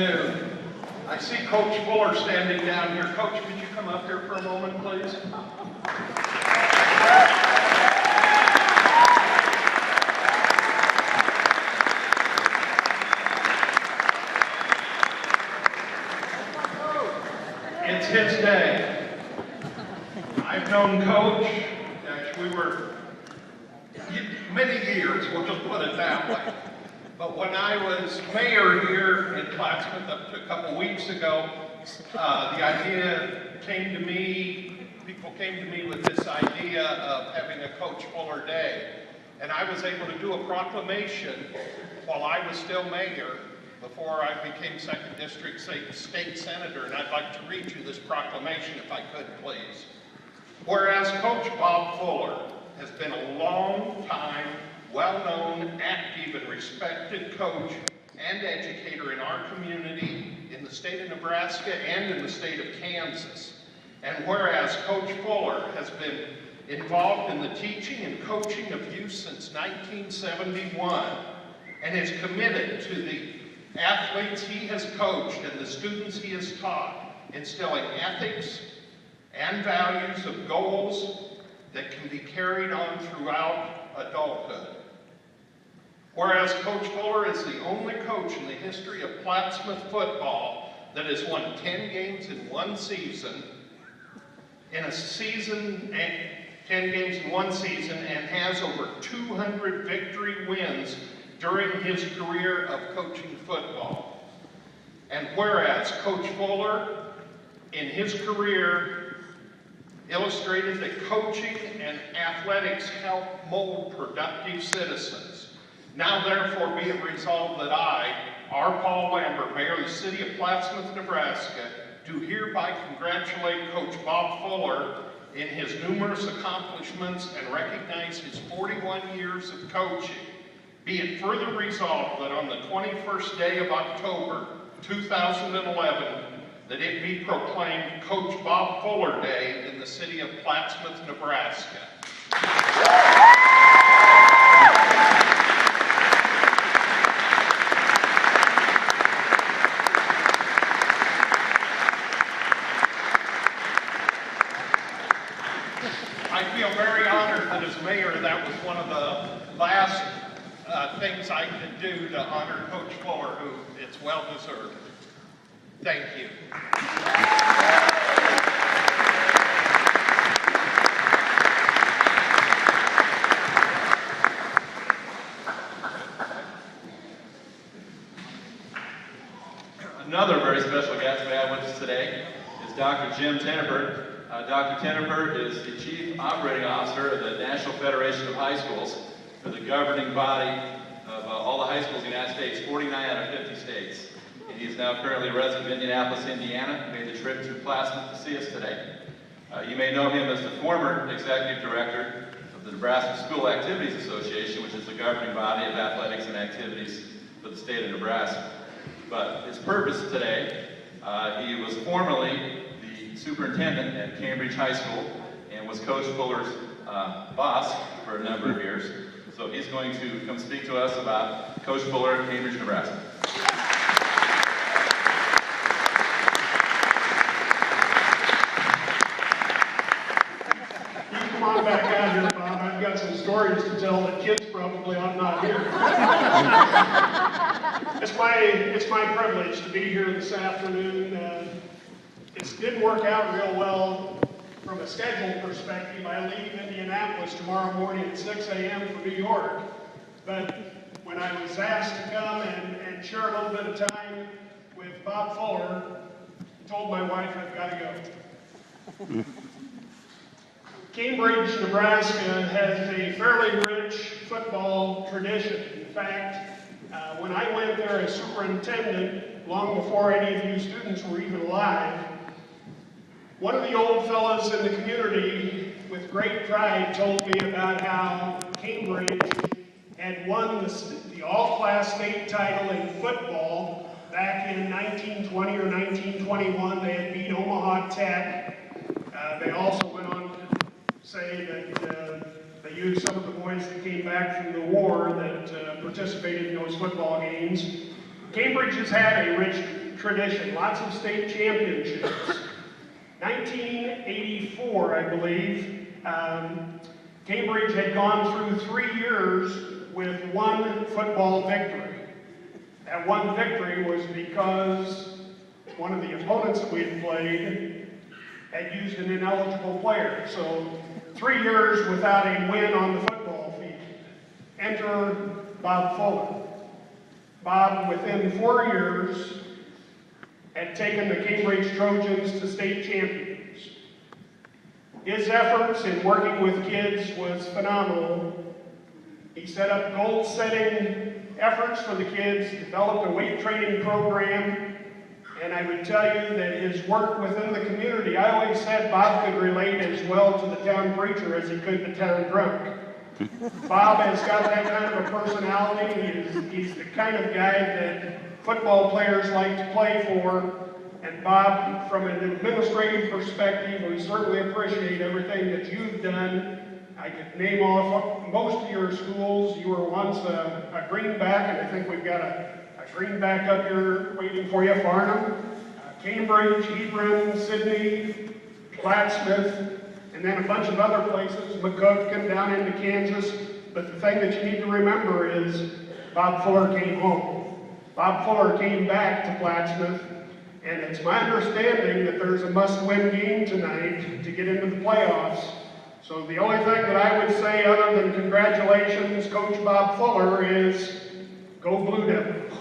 afternoon. I see Coach Fuller standing down here. Coach, could you come up here for a moment, please? It's his day. I've known Coach, we were many years, we'll just put it that way. But when I was mayor here in Plattsmouth up to a couple weeks ago, the idea came to me, people came to me with this idea of having a Coach Fuller Day. And I was able to do a proclamation while I was still mayor before I became 2nd District State Senator, and I'd like to read you this proclamation if I could, please. Whereas Coach Bob Fuller has been a long time, well-known, active, and respected coach and educator in our community, in the state of Nebraska, and in the state of Kansas. And whereas Coach Fuller has been involved in the teaching and coaching of youth since 1971, and is committed to the athletes he has coached and the students he has taught, instilling ethics and values of goals that can be carried on throughout adulthood. Whereas Coach Fuller is the only coach in the history of Plattsmouth football that has won 10 games in one season, 10 games in one season, and has over 200 victory wins during his career of coaching football. And whereas Coach Fuller, in his career, illustrated that coaching and athletics help mold productive citizens. Now therefore be it resolved that I, R. Paul Lambert, Mayor of the City of Plattsmouth, Nebraska, do hereby congratulate Coach Bob Fuller in his numerous accomplishments and recognize his 41 years of coaching. Be it further resolved that on the 21st day of October 2011, that it be proclaimed Coach Bob Fuller Day in the city of Plattsmouth, Nebraska. I feel very honored that as mayor, that was one of the last things I could do to honor Coach Fuller, who it's well deserved. Thank you. Another very special guest we have with us today is Dr. Jim Tenneper. Dr. Tenneper is the Chief Operating Officer of the National Federation of High Schools, for the governing body of all the high schools in the United States, 49 out of 50 states. And he is now currently a resident of Indianapolis, Indiana. He made the trip to Plattsmouth to see us today. You may know him as the former Executive Director of the Nebraska School Activities Association, which is the governing body of athletics and activities for the state of Nebraska. But his purpose today, he was formerly the superintendent at Cambridge High School and was Coach Fuller's boss for a number of years. So he's going to come speak to us about Coach Fuller at Cambridge, Nebraska. You come on back out here, Bob. I've got some stories to tell that kids probably ought not hear. It's my privilege to be here this afternoon. It didn't work out real well from a schedule perspective. I leave Indianapolis tomorrow morning at 6 a.m. for New York. But when I was asked to come and share a little bit of time with Bob Fuller, I told my wife I've got to go. Cambridge, Nebraska has a fairly rich football tradition. In fact, when I went there as superintendent, long before any of you students were even alive, one of the old fellows in the community, with great pride, told me about how Cambridge had won the all-class state title in football back in 1920 or 1921. They had beat Omaha Tech. They also went on to say that they used some of the boys that came back from the war that participated in those football games. Cambridge has had a rich tradition, lots of state championships. 1984, I believe, Cambridge had gone through 3 years with one football victory. That one victory was because one of the opponents that we had played had used an ineligible player. So 3 years without a win on the football field. Enter Bob Fuller. Bob, within 4 years, had taken the Cambridge Trojans to state champions. His efforts in working with kids was phenomenal. He set up goal-setting efforts for the kids, developed a weight training program, and I would tell you that his work within the community, I always said Bob could relate as well to the town preacher as he could the town drunk. Bob has got that kind of a personality. He's the kind of guy that football players like to play for. And Bob, from an administrative perspective, we certainly appreciate everything that you've done. I could name off most of your schools. You were once a greenback, and I think we've got a greenback up here waiting for you, Farnham, Cambridge, Hebron, Sydney, Plattsmouth, and then a bunch of other places, McCook down into Kansas. But the thing that you need to remember is Bob Fuller came home. Bob Fuller came back to Plattsmouth, and it's my understanding that there's a must-win game tonight to get into the playoffs. So the only thing that I would say other than congratulations, Coach Bob Fuller, is go Blue Devils.